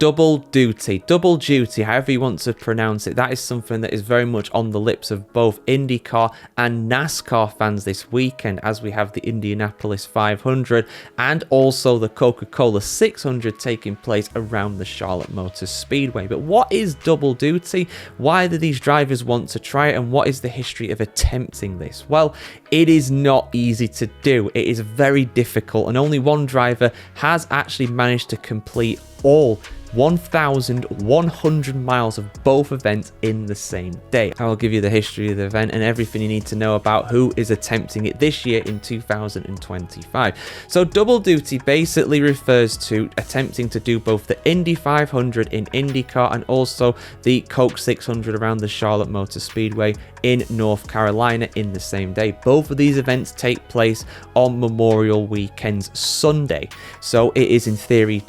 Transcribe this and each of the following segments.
double duty, however you want to pronounce it. That is something that is very much on the lips of both IndyCar and NASCAR fans this weekend, as we have the Indianapolis 500 and also the Coca-Cola 600 taking place around the Charlotte Motor Speedway. But what is double duty? Why do these drivers want to try it, and what is the history of attempting this? Well, it is not easy to do. It is very difficult, and only one driver has actually managed to complete all 1,100 miles of both events in the same day. I will give you the history of the event and everything you need to know about who is attempting it this year in 2025. So double duty basically refers to attempting to do both the Indy 500 in IndyCar and also the Coke 600 around the Charlotte Motor Speedway in North Carolina in the same day. Both of these events take place on Memorial Weekend's Sunday. So it is in theory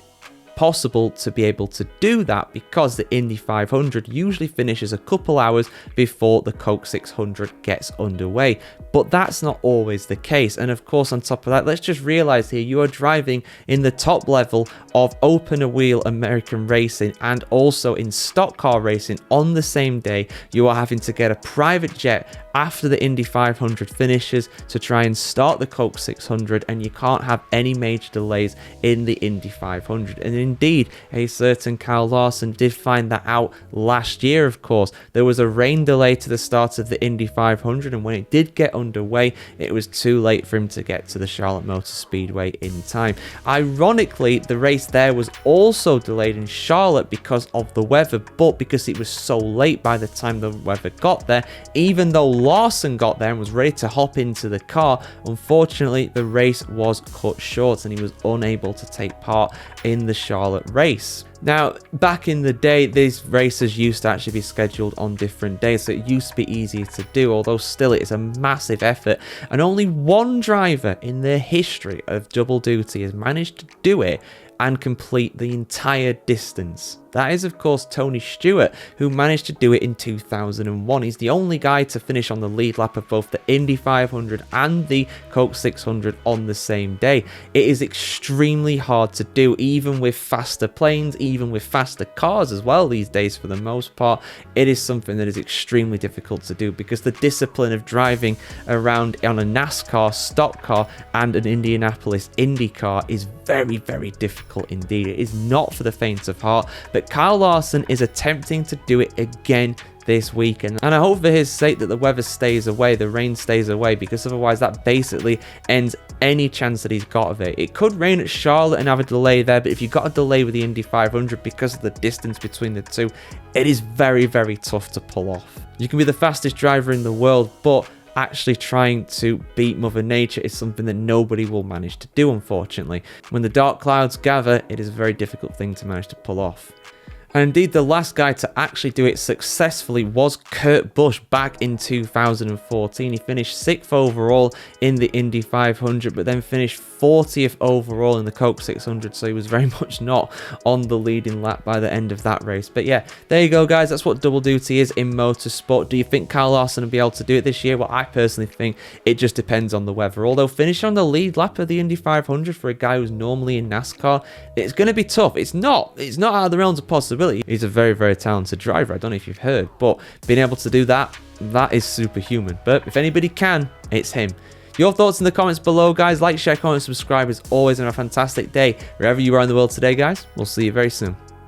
possible to be able to do that because the Indy 500 usually finishes a couple hours before the Coke 600 gets underway, but that's not always the case. And of course, on top of that, let's just realize here you are driving in the top level of open wheel American racing and also in stock car racing on the same day. You are having to get a private jet after the Indy 500 finishes to try and start the Coke 600, and you can't have any major delays in the Indy 500. And indeed, a certain Kyle Larson did find that out last year. Of course, there was a rain delay to the start of the Indy 500, and when it did get underway, it was too late for him to get to the Charlotte Motor Speedway in time. Ironically, the race there was also delayed in Charlotte because of the weather, but because it was so late by the time the weather got there, even though Larson got there and was ready to hop into the car, unfortunately the race was cut short and he was unable to take part in the Charlotte race. Now, back in the day, these races used to actually be scheduled on different days, so it used to be easier to do, although still it is a massive effort, and only one driver in the history of double duty has managed to do it and complete the entire distance. That is, of course, Tony Stewart, who managed to do it in 2001. He's the only guy to finish on the lead lap of both the Indy 500 and the Coke 600 on the same day. It is extremely hard to do, even with faster planes, even with faster cars as well these days for the most part. It is something that is extremely difficult to do because the discipline of driving around on a NASCAR stock car and an Indianapolis Indy car is very, very difficult indeed. It is not for the faint of heart, but Kyle Larson is attempting to do it again this weekend, and I hope for his sake that the weather stays away, the rain stays away, because otherwise that basically ends any chance that he's got of it. It could rain at Charlotte and have a delay there, but if you've got a delay with the Indy 500 because of the distance between the two, it is very, very tough to pull off. You can be the fastest driver in the world, but actually trying to beat Mother Nature is something that nobody will manage to do, unfortunately. When the dark clouds gather, it is a very difficult thing to manage to pull off. And indeed, the last guy to actually do it successfully was Kurt Busch back in 2014. He finished 6th overall in the Indy 500, but then finished 40th overall in the Coke 600, so he was very much not on the leading lap by the end of that race. But yeah, there you go, guys. That's what double duty is in motorsport. Do you think Kyle Larson will be able to do it this year? Well, I personally think it just depends on the weather. Although finishing on the lead lap of the Indy 500 for a guy who's normally in NASCAR, it's going to be tough. It's not out of the realms of possibility. He's a very, very talented driver. I don't know if you've heard, but being able to do that is superhuman. But if anybody can, it's him. Your thoughts in the comments below, guys. Like, share, comment, subscribe as always, and have a fantastic day wherever you are in the world today, guys. We'll see you very soon.